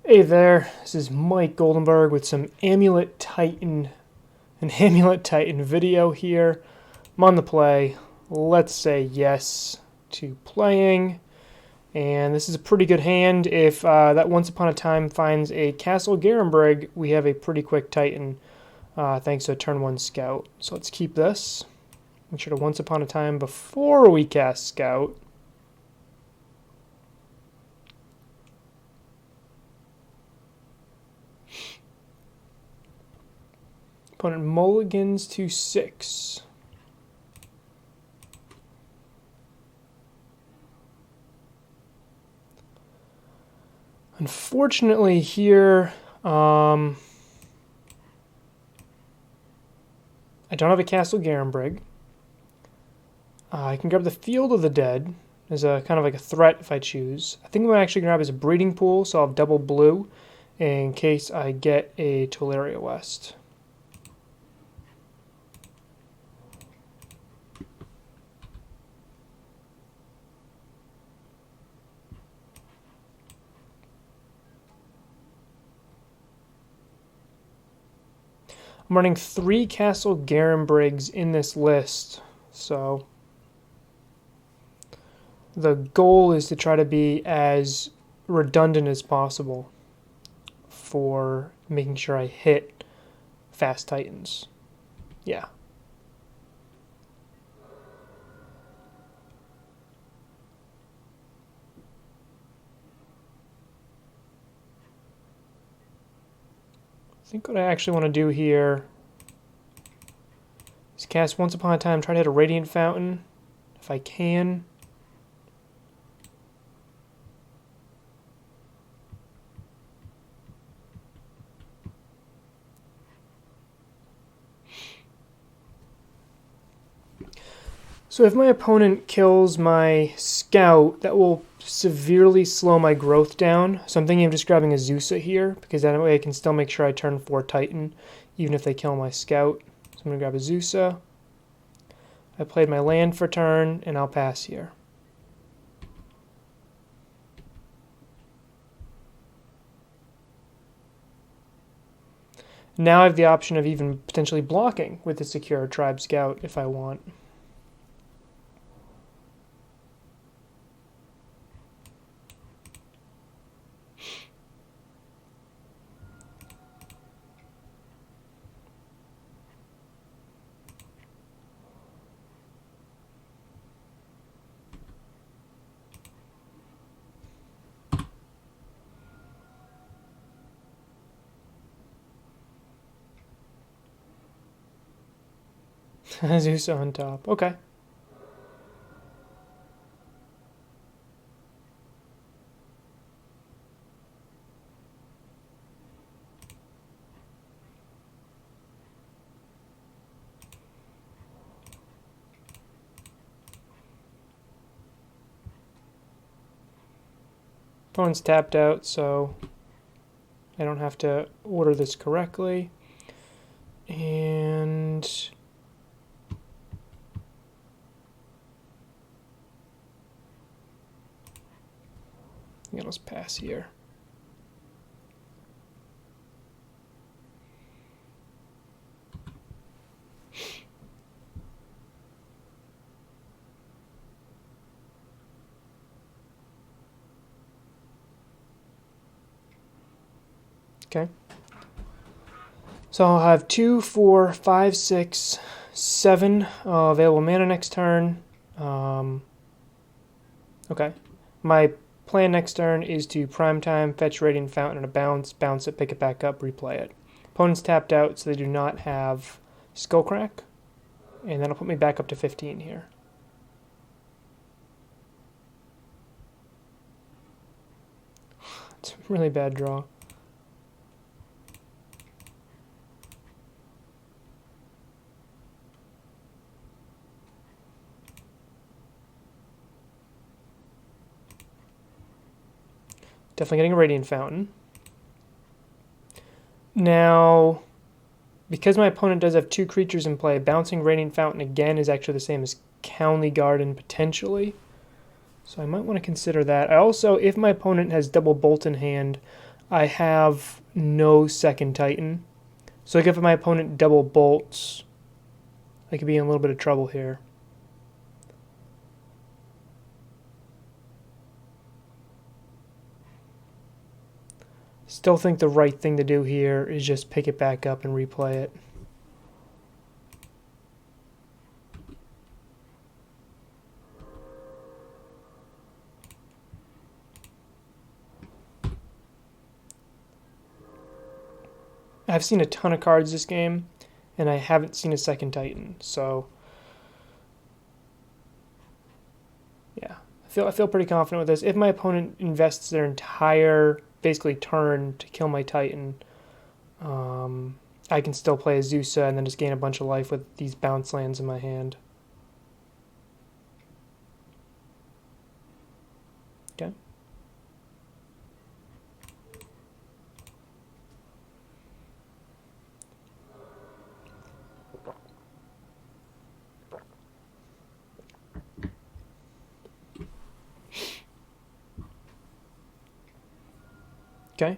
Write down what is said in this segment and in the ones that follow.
Hey there, this is Mike Goldenberg with some Amulet Titan, an Amulet Titan video here. I'm on the play. Let's say yes to playing. And this is a pretty good hand. If that Once Upon a Time finds a Castle Garenbrig, we have a pretty quick Titan thanks to a turn 1 Scout. So let's keep this. Make sure to Once Upon a Time before we cast Scout. Opponent mulligans to 6. Unfortunately here, I don't have a Castle Garenbrig. I can grab the Field of the Dead as a kind of like a threat if I choose. I think what I'm actually going to grab is a breeding pool, so I'll have double blue in case I get a Tolaria West. I'm running 3 Castle Garenbrigs in this list, so the goal is to try to be as redundant as possible for making sure I hit fast Titans. Yeah. I think what I actually want to do here is cast Once Upon a Time, try to hit a Radiant Fountain if I can. So if my opponent kills my Scout, that will severely slow my growth down. So I'm thinking of just grabbing a Zeusa here, because that way I can still make sure I turn 4 Titan, even if they kill my Scout. So I'm going to grab a Zeusa. I played my land for turn, and I'll pass here. Now I have the option of even potentially blocking with the Secure Tribe Scout if I want. Zeus on top. Okay. Opponent's tapped out, so I don't have to order this correctly. And yeah, let's pass here. Okay. So I'll have 2, 4, 5, 6, 7 available mana next turn. Okay. My plan next turn is to prime time, fetch Radiant Fountain and a bounce it, pick it back up, replay it. Opponent's tapped out, so they do not have Skullcrack, and that'll put me back up to 15 here. It's a really bad draw. Definitely getting a Radiant Fountain. Now, because my opponent does have 2 creatures in play, bouncing Radiant Fountain again is actually the same as County Garden potentially. So I might want to consider that. I also, if my opponent has double Bolt in hand, I have no second Titan. So like if my opponent double bolts, I could be in a little bit of trouble here. Still think the right thing to do here is just pick it back up and replay it. I've seen a ton of cards this game, and I haven't seen a second Titan, so yeah, I feel pretty confident with this. If my opponent invests their entire basically turn to kill my Titan, I can still play Azusa and then just gain a bunch of life with these bounce lands in my hand. Okay. Okay.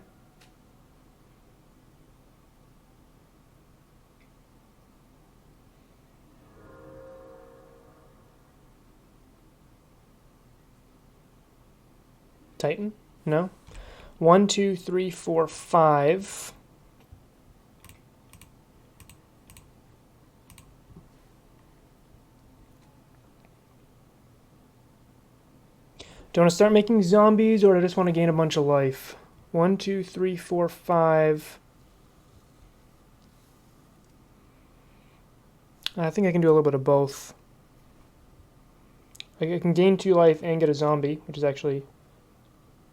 Titan? No. 1, 2, 3, 4, 5. Do I want to start making zombies, or do I just want to gain a bunch of life? 1, 2, 3, 4, 5. I think I can do a little bit of both. I can gain 2 life and get a zombie, which is actually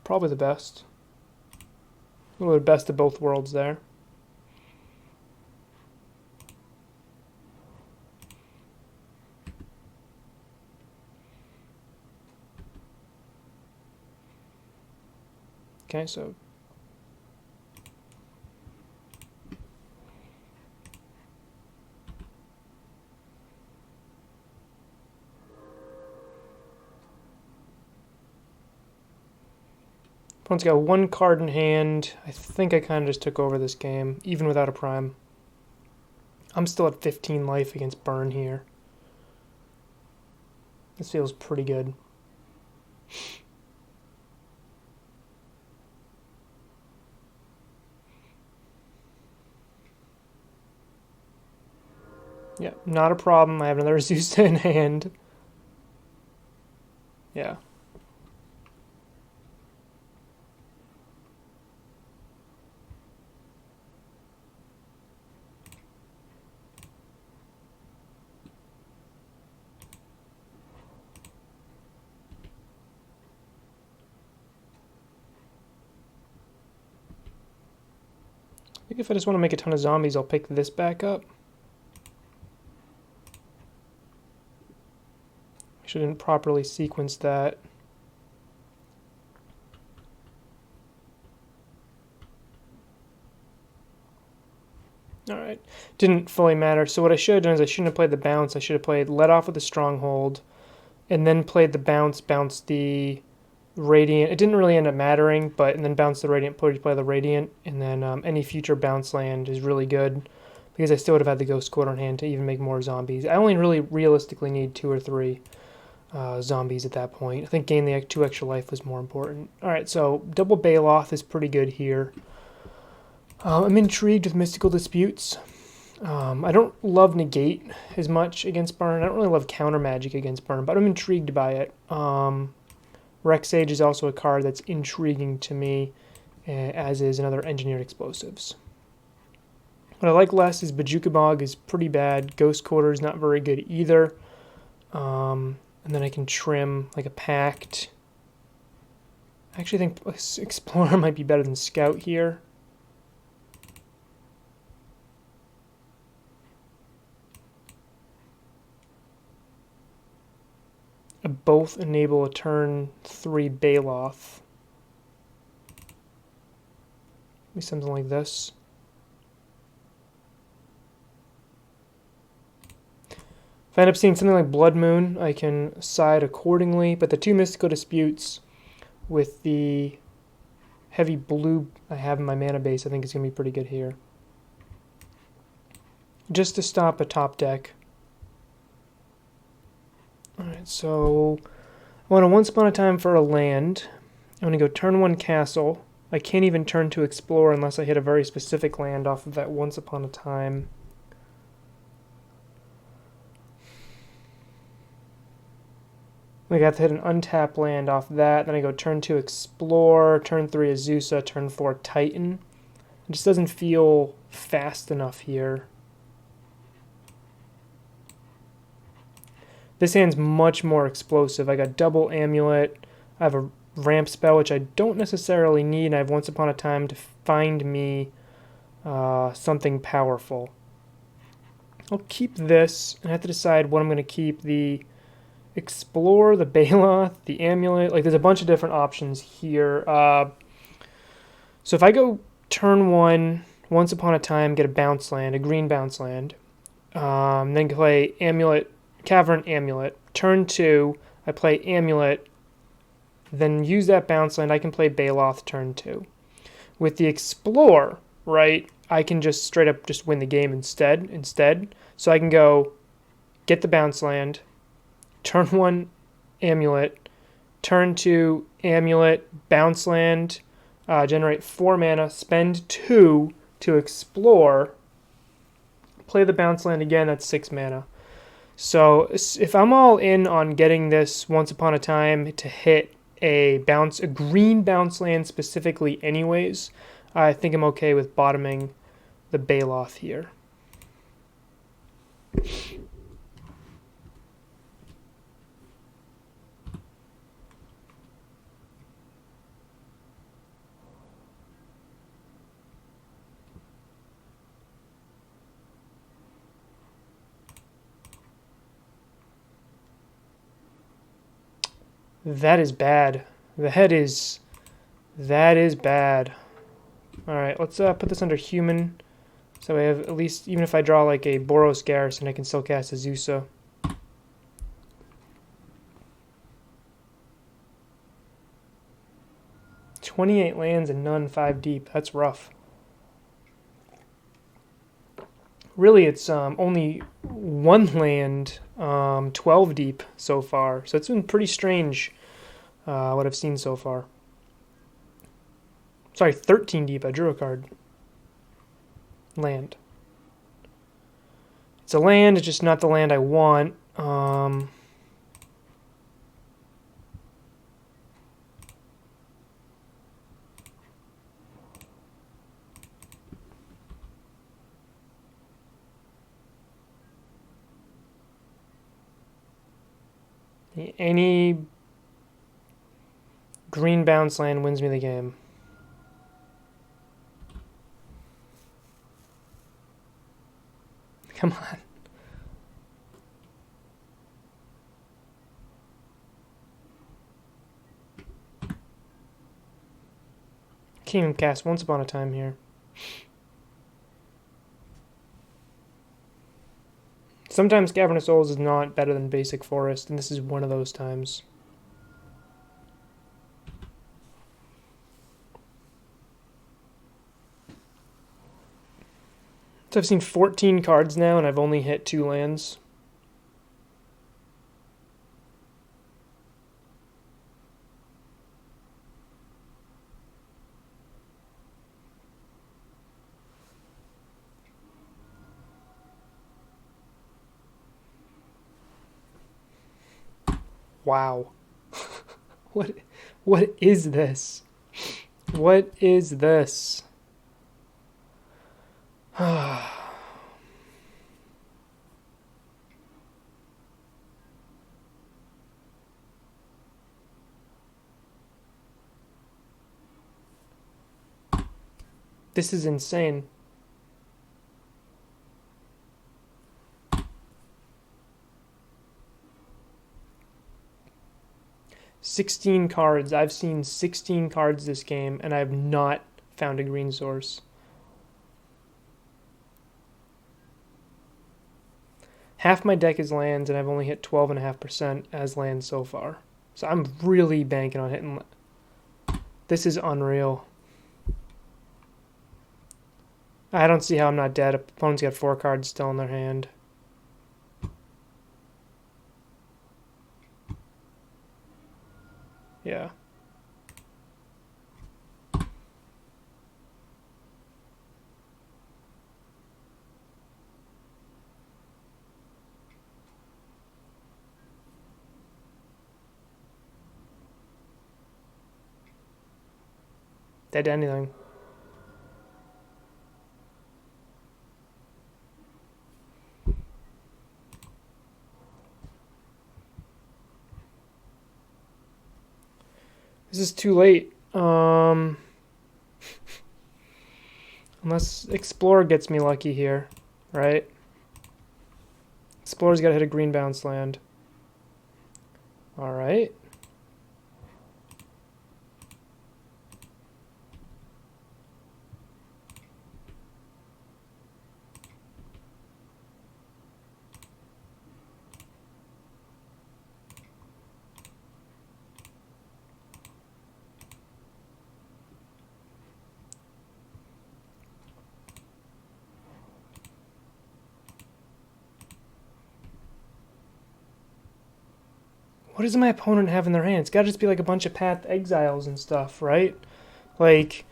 probably the best. A little bit best of both worlds there. Okay, so opponent's got 1 card in hand. I think I kind of just took over this game, even without a prime. I'm still at 15 life against Burn here. This feels pretty good. Yeah, not a problem. I have another Zeus in hand. Yeah. I think if I just want to make a ton of zombies, I'll pick this back up. I shouldn't properly sequence that. Alright, didn't fully matter. So what I should have done is I shouldn't have played the bounce. I should have played let off with the stronghold, and then played the bounce, bounce the radiant. It didn't really end up mattering, but and then bounce the radiant, play the radiant, and then any future bounce land is really good because I still would have had the ghost quarter in hand to even make more zombies. I only really realistically need 2 or 3 zombies at that point. I think gaining the 2 extra life was more important. Alright, so double Baloth is pretty good here. I'm intrigued with Mystical Disputes. I don't love Negate as much against Burn. I don't really love Counter Magic against Burn, but I'm intrigued by it. Rex Sage is also a card that's intriguing to me, as is another Engineered Explosives. What I like less is Bojuka Bog is pretty bad. Ghost Quarter is not very good either. And then I can trim like a Pact. I actually think Explorer might be better than Scout here. Both enable a turn 3 Baloth. Maybe something like this. If I end up seeing something like Blood Moon, I can side accordingly, but the 2 Mystical Disputes with the heavy blue I have in my mana base, I think it's going to be pretty good here. Just to stop a top deck. Alright, so I want a Once Upon a Time for a land. I'm going to go turn 1 castle. I can't even turn to explore unless I hit a very specific land off of that Once Upon a Time. I have to hit an untapped land off that. Then I go turn 2 explore, turn 3 Azusa, turn 4 Titan. It just doesn't feel fast enough here. This hand's much more explosive. I got double Amulet. I have a ramp spell, which I don't necessarily need. And I have Once Upon a Time to find me something powerful. I'll keep this, and I have to decide what I'm going to keep. The Explore, the Baloth, the Amulet. Like, there's a bunch of different options here. So if I go turn 1, Once Upon a Time, get a bounce land, a green bounce land, then play Amulet, Cavern Amulet. Turn 2, I play Amulet, then use that bounce land. I can play Baloth turn 2. With the Explore, right, I can just straight up just win the game instead. So I can go get the bounce land, turn 1 Amulet, turn 2 Amulet, bounce land, generate 4 mana, spend 2 to explore, play the bounce land again, that's 6 mana. So if I'm all in on getting this Once Upon a Time to hit a green bounce land specifically anyways, I think I'm okay with bottoming the Baloth here. That is bad. That is bad. Alright, let's put this under human. So I have at least, even if I draw like a Boros Garrison, I can still cast Azusa. $28 lands and none 5 deep. That's rough. Really, it's only 1 land 12 deep so far. So it's been pretty strange what I've seen so far. Sorry, 13 deep. I drew a card. Land. It's a land, it's just not the land I want. Any green bounce land wins me the game. Come on. Can't even cast Once Upon a Time here. Sometimes Cavernous Souls is not better than Basic Forest, and this is one of those times. So I've seen 14 cards now, and I've only hit 2 lands. Wow. What is this? What is this? This is insane. $16 cards. I've seen 16 cards this game, and I have not found a green source. Half my deck is lands, and I've only hit 12.5% as lands so far. So I'm really banking on hitting. This is unreal. I don't see how I'm not dead. Opponent's got 4 cards still in their hand. Yeah. Dead to anything. This is too late. Unless Explorer gets me lucky here, right? Explorer's got to hit a green bounce land. Alright. What does my opponent have in their hand? It's got to just be like a bunch of Path Exiles and stuff, right? Like,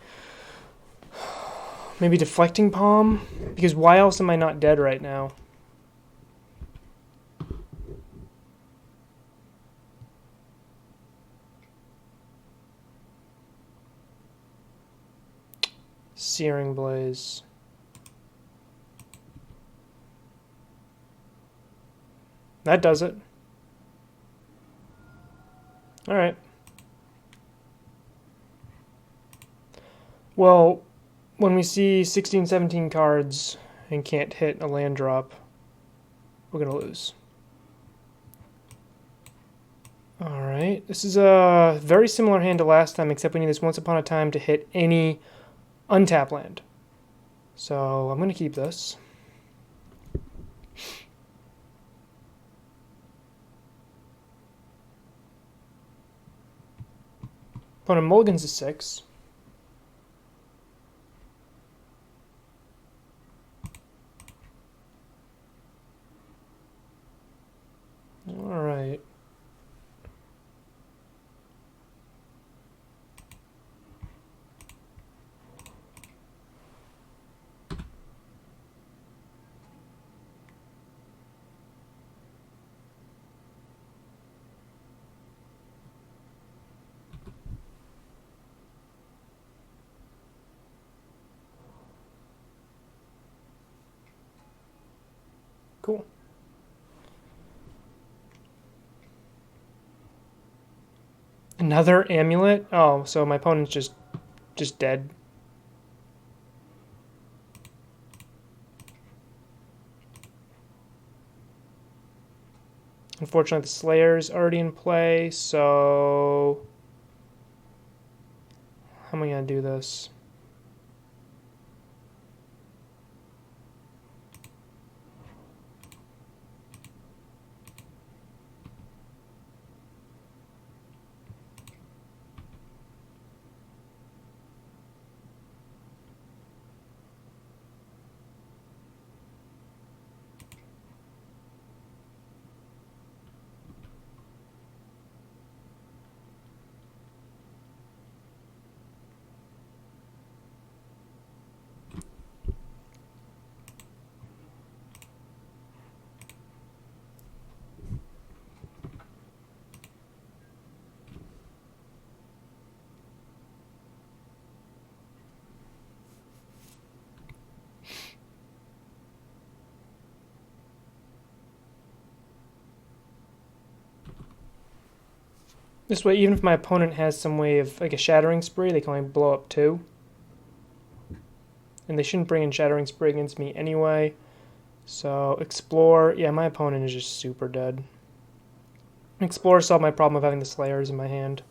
maybe Deflecting Palm? Because why else am I not dead right now? Searing Blaze. That does it. Alright. Well, when we see 16, 17 cards and can't hit a land drop, we're going to lose. Alright. This is a very similar hand to last time, except we need this Once Upon a Time to hit any untap land. So I'm going to keep this. Opponent mulligans a 6. Alright. Cool. Another amulet? Oh, so my opponent's just dead. Unfortunately, the Slayer's already in play, so how am I going to do this? This way, even if my opponent has some way of, like a Shattering Spree, they can only blow up 2. And they shouldn't bring in Shattering Spree against me anyway. So, Explore. Yeah, my opponent is just super dead. Explore solved my problem of having the Slayers in my hand.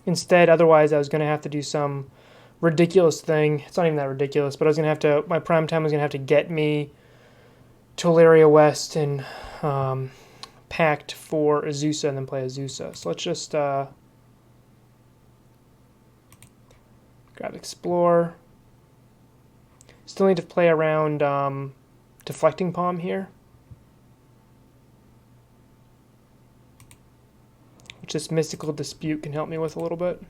Instead, otherwise, I was going to have to do some ridiculous thing. It's not even that ridiculous, but I was going to have to, my prime time was going to have to get me to Ilaria West and packed for Azusa and then play Azusa. So let's just grab Explore. Still need to play around Deflecting Palm here, which this Mystical Dispute can help me with a little bit.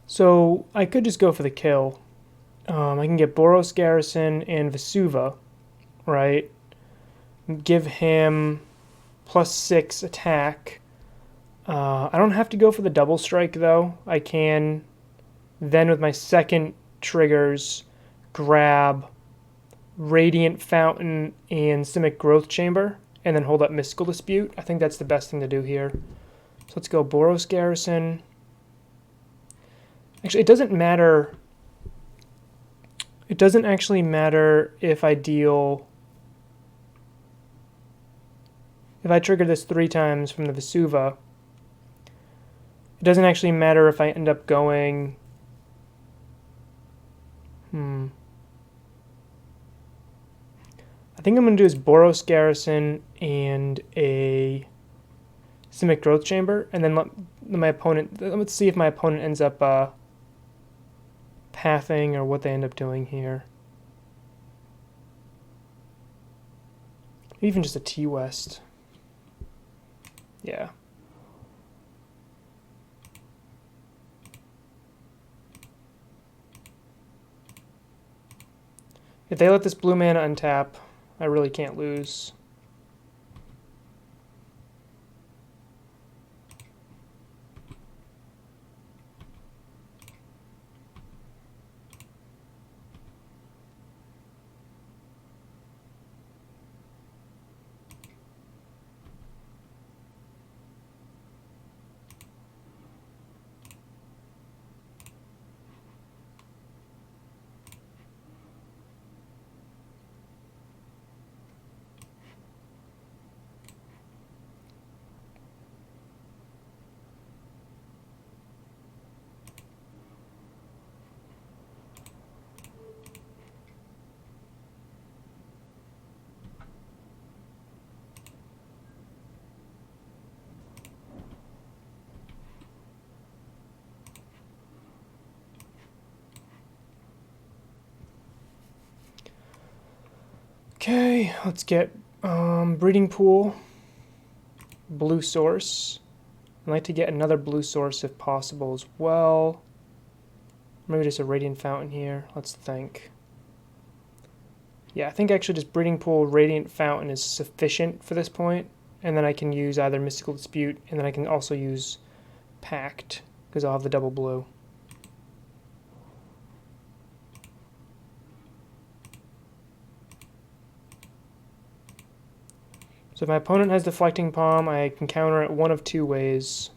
So I could just go for the kill. I can get Boros Garrison and Vesuva, right? Give him +6 attack. I don't have to go for the double strike though. I can then with my second triggers grab Radiant Fountain and Simic Growth Chamber and then hold up Mystical Dispute. I think that's the best thing to do here. So let's go Boros Garrison. Actually, it doesn't matter. It doesn't actually matter if I deal... If I trigger this 3 times from the Vesuva, it doesn't actually matter if I end up going... I think I'm going to do is Boros Garrison and a Simic Growth Chamber, and then let my opponent... Let's see if my opponent ends up pathing or what they end up doing here. Even just a T-West. Yeah. If they let this blue mana untap, I really can't lose. Okay, let's get Breeding Pool, blue source. I'd like to get another blue source if possible as well. Maybe just a Radiant Fountain here. Let's think. Yeah, I think actually just Breeding Pool, Radiant Fountain is sufficient for this point. And then I can use either Mystical Dispute, and then I can also use Pact, because I'll have the double blue. So if my opponent has Deflecting Palm, I can counter it one of 2 ways.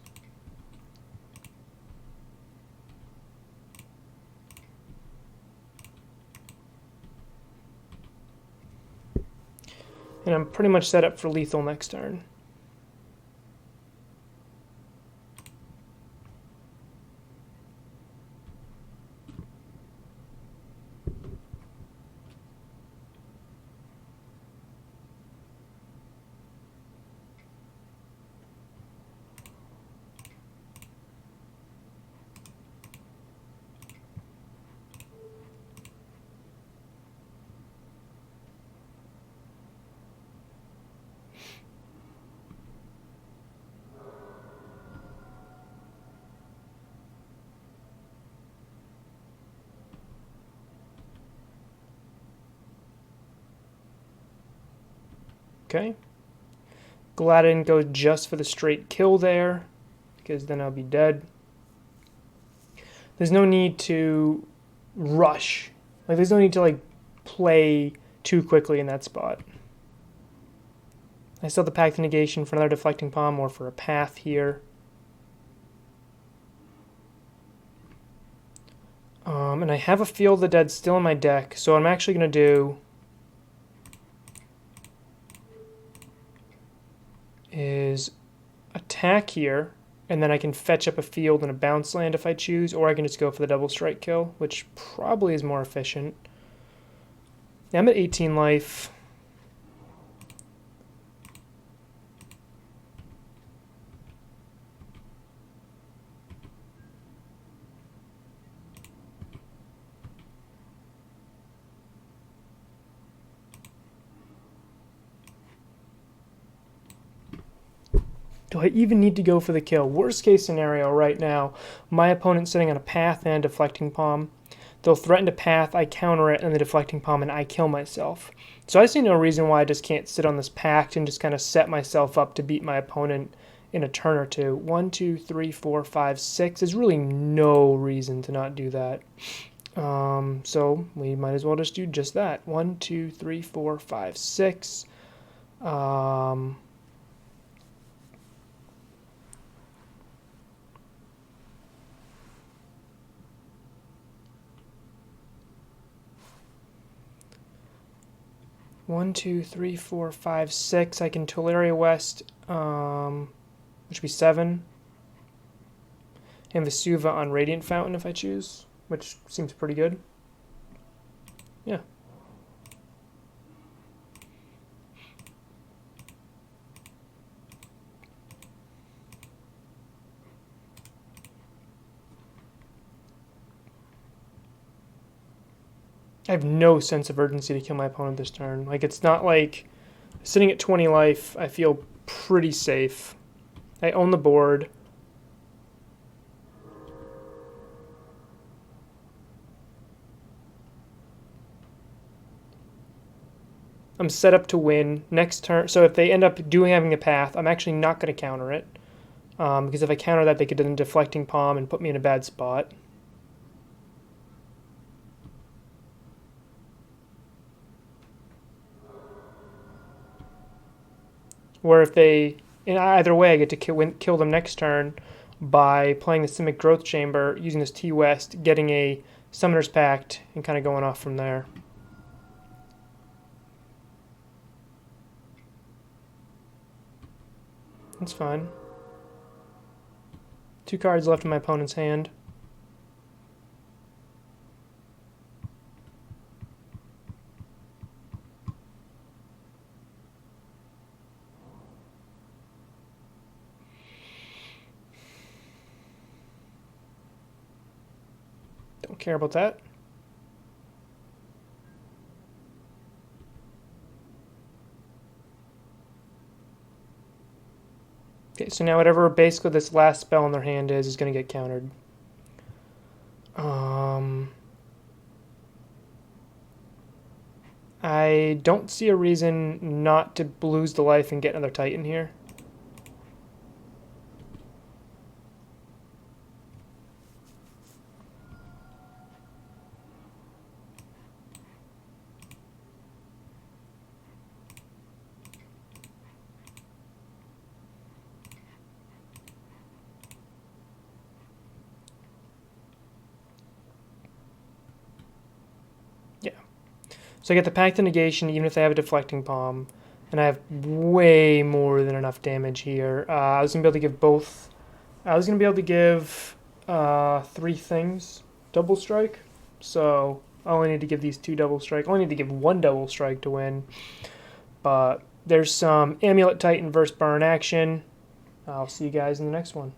And I'm pretty much set up for lethal next turn. Okay. Glad I didn't go just for the straight kill there, because then I'll be dead. There's no need to rush. Like, there's no need to, like, play too quickly in that spot. I still have the Pact of Negation for another Deflecting Palm or for a path here. And I have a Field of the Dead still in my deck, so what I'm actually going to do is attack here, and then I can fetch up a field and a bounce land if I choose, or I can just go for the double strike kill, which probably is more efficient. Yeah, I'm at 18 life. Do I even need to go for the kill? Worst case scenario right now, my opponent's sitting on a path and a Deflecting Palm. They'll threaten to path, I counter it, and the Deflecting Palm, and I kill myself. So I see no reason why I just can't sit on this pact and just kind of set myself up to beat my opponent in a turn or two. 1, 2, 3, 4, 5, 6. There's really no reason to not do that. So we might as well just do just that. 1, 2, 3, 4, 5, 6. 1, 2, 3, 4, 5, 6. I can Tolaria West, which would be 7. And Vesuva on Radiant Fountain if I choose, which seems pretty good. Yeah. I have no sense of urgency to kill my opponent this turn. Like, it's not like sitting at 20 life, I feel pretty safe. I own the board. I'm set up to win next turn. So if they end up having a path, I'm actually not going to counter it. Because if I counter that, they could then Deflecting Palm and put me in a bad spot. Where if they, in either way, I get to kill them next turn by playing the Simic Growth Chamber, using this T-West, getting a Summoner's Pact, and kind of going off from there. That's fine. 2 cards left in my opponent's hand. Don't care about that. Okay, so now whatever basically this last spell in their hand is going to get countered. I don't see a reason not to lose the life and get another Titan here. So I get the Pact of Negation even if they have a Deflecting Palm, and I have way more than enough damage here. I was going to be able to give both. I was going to be able to give 3 things double strike, so I only need to give these 2 double strike. I only need to give 1 double strike to win, but there's some Amulet Titan versus Burn action. I'll see you guys in the next one.